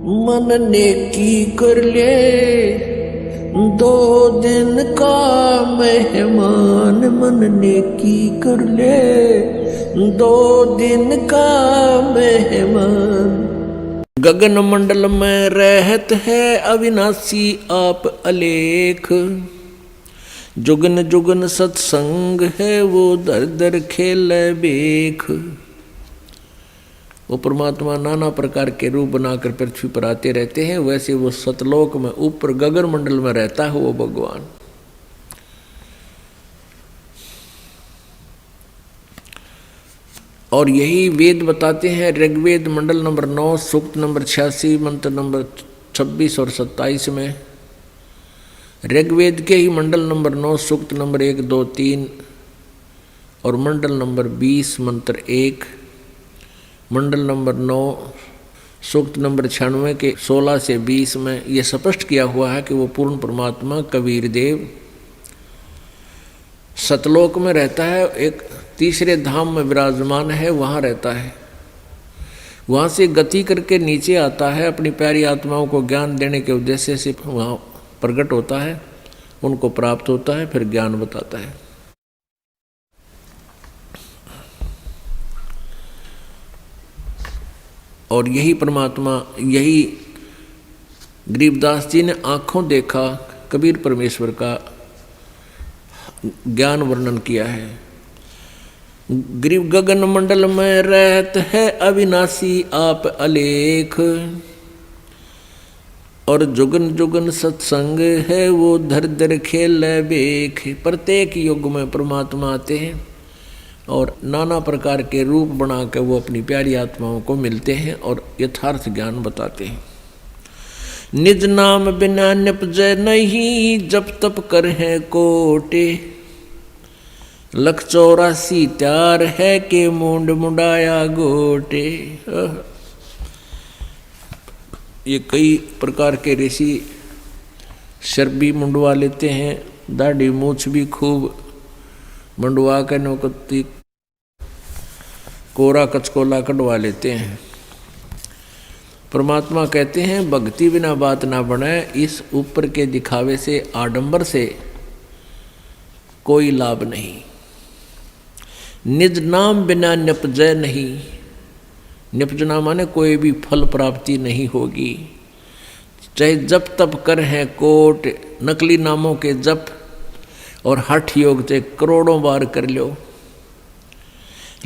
मन नेकी कर ले, 2 दिन का मेहमान। मन नेकी कर ले, 2 दिन का मेहमान। गगन मंडल में रहत है अविनाशी आप अलेख। जुगन जुगन सत्संग है वो दर दर खेल बेख। वो परमात्मा नाना प्रकार के रूप बनाकर पृथ्वी पर आते रहते हैं, वैसे वो सतलोक में ऊपर गगन मंडल में रहता है वो भगवान। और यही वेद बताते हैं। ऋग्वेद मंडल नंबर 9 सूक्त नंबर 86 मंत्र नंबर 26 और 27 में। ऋग्वेद के ही मंडल नंबर 9 सूक्त नंबर 1, 2, 3 और मंडल नंबर 20 मंत्र 1, मंडल नंबर 9 सूक्त नंबर 96 के 16 से 20 में यह स्पष्ट किया हुआ है कि वो पूर्ण परमात्मा कबीर देव सतलोक में रहता है, एक तीसरे धाम में विराजमान है, वहाँ रहता है। वहाँ से गति करके नीचे आता है, अपनी प्यारी आत्माओं को ज्ञान देने के उद्देश्य से वहाँ प्रकट होता है, उनको प्राप्त होता है, फिर ज्ञान बताता है। और यही परमात्मा, यही गरीबदास जी ने आँखों देखा कबीर परमेश्वर का ज्ञान वर्णन किया है। गरीब गगन मंडल में रहत है अविनाशी आप अलेख। और जुगन जुगन सत्संग है वो धर धर खेल बेख। प्रत्येक युग में परमात्मा आते हैं और नाना प्रकार के रूप बना कर वो अपनी प्यारी आत्माओं को मिलते हैं और यथार्थ ज्ञान बताते हैं। निज नाम बिना निपजय नहीं, जप तप कर है कोटे। 184 त्यार है के मुंड मुंडाया गोटे। ये कई प्रकार के ऋषि शर भी मुंडवा लेते हैं, दाढ़ी मूछ भी खूब मुंडवा कर नौकती कोरा कचकोला कटवा लेते हैं। परमात्मा कहते हैं भक्ति बिना बात ना बने। इस ऊपर के दिखावे से, आडंबर से कोई लाभ नहीं। निज नाम बिना निपजय नहीं। निपजना माने कोई भी फल प्राप्ति नहीं होगी। चाहे जप तप कर है कोट, नकली नामों के जप और हठ योग से करोड़ों बार कर लो।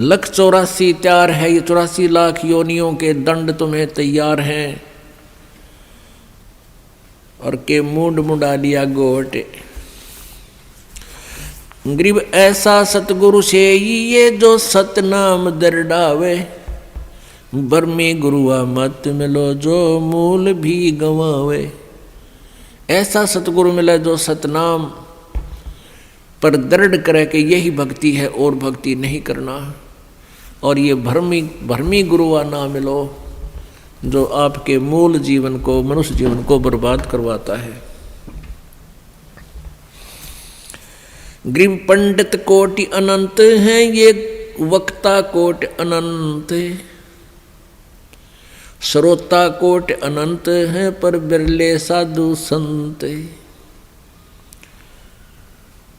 184 त्यार है, ये 84 लाख योनियों के दंड तुम्हें तैयार हैं। और के मुंड मुंडा लिया गोट। गरीब ऐसा सतगुरु से ये जो सतनाम दरडावे। बर्मी गुरुआ मत मिलो जो मूल भी गंवावे। ऐसा सतगुरु मिला जो सतनाम पर दृढ़ करे कि यही भक्ति है और भक्ति नहीं करना। और ये भरमी गुरुआ ना मिलो जो आपके मूल जीवन को, मनुष्य जीवन को बर्बाद करवाता है। गरीब पंडित कोटि अनंत हैं, ये वक्ता कोटि अनंत। श्रोता कोटि अनंत हैं, पर बिरले साधु संत।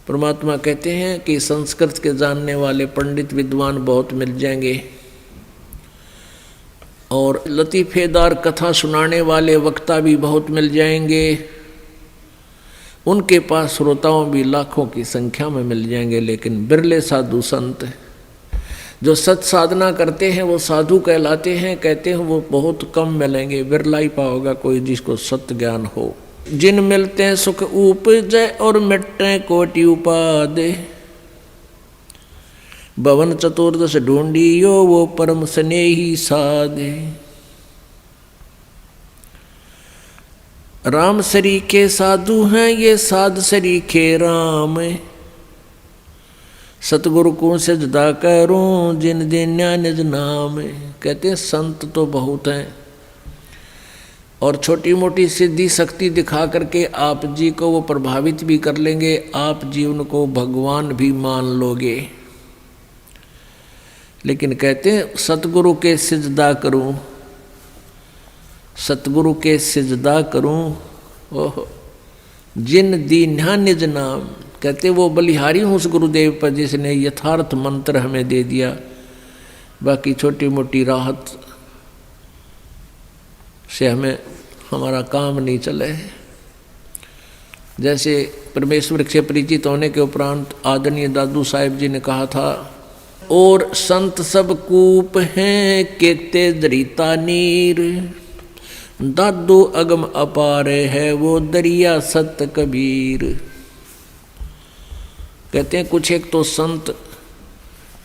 परमात्मा कहते हैं कि संस्कृत के जानने वाले पंडित विद्वान बहुत मिल जाएंगे और लतीफेदार कथा सुनाने वाले वक्ता भी बहुत मिल जाएंगे। उनके पास श्रोताओं भी लाखों की संख्या में मिल जाएंगे, लेकिन बिरले साधु संत जो सत साधना करते हैं वो साधु कहलाते हैं। कहते हैं वो बहुत कम मिलेंगे, बिरला ही पाओगा कोई जिसको सत्य ज्ञान हो। जिन मिलते हैं सुख उपजय और मिटते कोटि उपादे। भवन चतुर्दश ढूंढियो वो परम स्नेही साधे। राम सरीखे साधु हैं ये साध सरीखे राम। सतगुरु को सजदा करूं जिन दिन्या निज नाम। कहते हैं संत तो बहुत हैं और छोटी मोटी सिद्धि शक्ति दिखा करके आप जी को वो प्रभावित भी कर लेंगे, आप जी उनको भगवान भी मान लोगे। लेकिन कहते हैं सतगुरु के सिजदा करूं, सतगुरु के सिजदा करूं, ओह जिन दीन्हा निज नाम। कहते वो बलिहारी हूँ उस गुरुदेव पर जिसने यथार्थ मंत्र हमें दे दिया, बाकी छोटी मोटी राहत से हमें हमारा काम नहीं चले। जैसे परमेश्वर से परिचित होने के उपरांत आदरणीय दादू साहिब जी ने कहा था, और संत सब कूप हैं केते दरिता नीर, दादू अगम अपार है वो दरिया सत कबीर। कहते हैं कुछ एक तो संत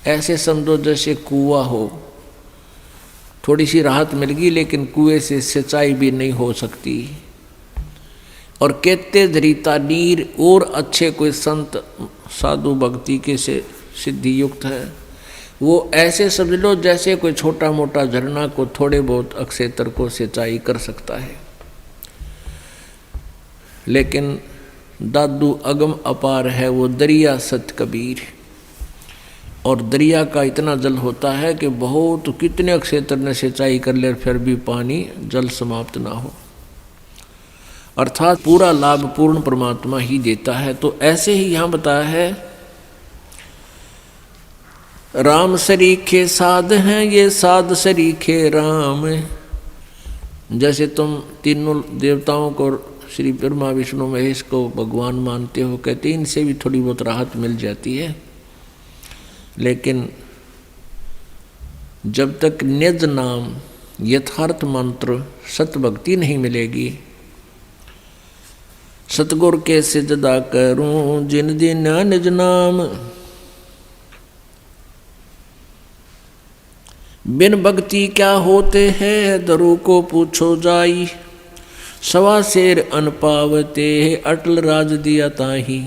ऐसे समझो जैसे कुआं हो, थोड़ी सी राहत मिल गई लेकिन कुएं से सिंचाई भी नहीं हो सकती। और कहते दरिता नीर, और अच्छे कोई संत साधु भक्ति के से सिद्धि युक्त है, वो ऐसे समझ लो जैसे कोई छोटा मोटा झरना को थोड़े बहुत अक्षेत्र को सिंचाई कर सकता है। लेकिन दादू अगम अपार है वो दरिया सत कबीर। और दरिया का इतना जल होता है कि बहुत कितने क्षेत्र ने सिंचाई कर ले फिर भी पानी जल समाप्त ना हो, अर्थात पूरा लाभ पूर्ण परमात्मा ही देता है। तो ऐसे ही यहाँ बताया है, राम सरीखे साध हैं ये साध सरीखे राम। जैसे तुम तीनों देवताओं को श्री ब्रह्मा विष्णु महेश को भगवान मानते हो, कहते इनसे भी थोड़ी बहुत राहत मिल जाती है, लेकिन जब तक निज नाम यथार्थ मंत्र सतभक्ति नहीं मिलेगी। सतगुर के सिजदा करूं जिन दिन निज नाम, बिन भक्ति क्या होते हैं दरु को पूछो जाई, सवा शेर अन पावते अटल राज दिया ताही।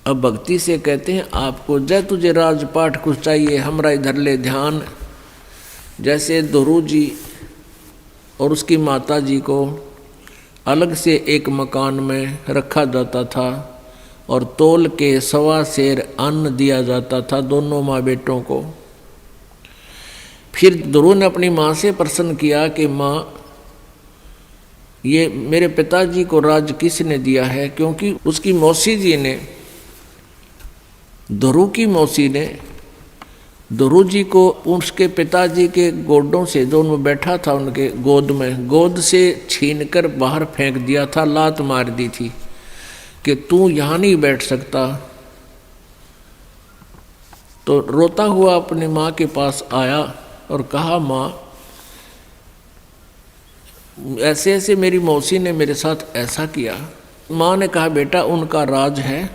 अब भक्ति से कहते हैं आपको जय तुझे राजपाठ कुछ चाहिए हमरा इधर ले ध्यान। जैसे दोरू जी और उसकी माता जी को अलग से एक मकान में रखा जाता था और तोल के सवा शेर अन्न दिया जाता था दोनों माँ बेटों को। फिर दोरू ने अपनी माँ से प्रश्न किया कि माँ ये मेरे पिताजी को राज किसने दिया है, क्योंकि उसकी मौसी जी ने, दोरू की मौसी ने दोरू जी को उसके पिताजी के गोडों से जो उनमें बैठा था उनके गोद में, गोद से छीनकर बाहर फेंक दिया था, लात मार दी थी कि तू यहाँ नहीं बैठ सकता। तो रोता हुआ अपनी माँ के पास आया और कहा माँ ऐसे ऐसे मेरी मौसी ने मेरे साथ ऐसा किया। माँ ने कहा बेटा उनका राज है,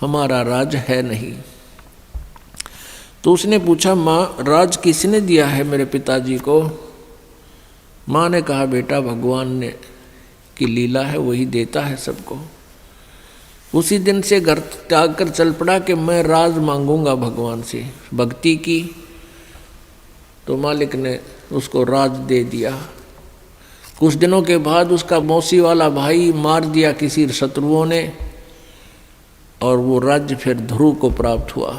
हमारा राज है नहीं। तो उसने पूछा माँ राज किसने दिया है मेरे पिताजी को। माँ ने कहा बेटा भगवान ने की लीला है, वही देता है सबको। उसी दिन से घर त्याग कर चल पड़ा कि मैं राज मांगूंगा भगवान से, भक्ति की। तो मालिक ने उसको राज दे दिया। कुछ दिनों के बाद उसका मौसी वाला भाई मार दिया किसी शत्रुओं ने और वो राज्य फिर ध्रुव को प्राप्त हुआ।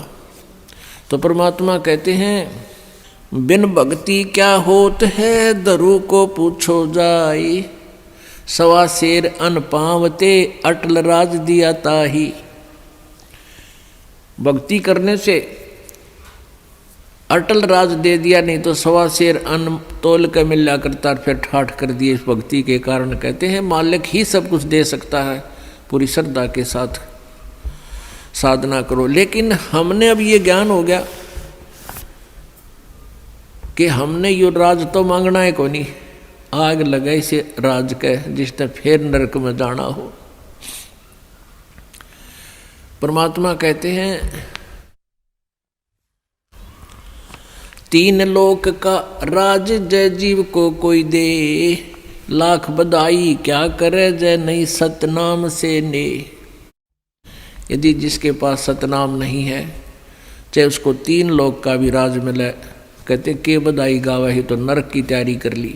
तो परमात्मा कहते हैं बिन भक्ति क्या होत है दरु को पूछो जाई, सवा शेर अन पावते अटल राज दिया ताही। भक्ति करने से अटल राज दे दिया, नहीं तो सवा शेर अन्न तोल कर मिला करता फिर ठाठ कर दिए इस भक्ति के कारण। कहते हैं मालिक ही सब कुछ दे सकता है, पूरी श्रद्धा के साथ साधना करो। लेकिन हमने अब ये ज्ञान हो गया कि हमने यो राज तो मांगना है कोई नहीं, आग लगा इसे राज के जिसने फिर नरक में जाना हो। परमात्मा कहते हैं तीन लोक का राज जय जीव को कोई दे, लाख बधाई क्या करे जय नहीं सतनाम से ने। यदि जिसके पास सतनाम नहीं है चाहे उसको तीन लोक का भी राज मिले, कहते के बधाई गावा ही तो नरक की तैयारी कर ली।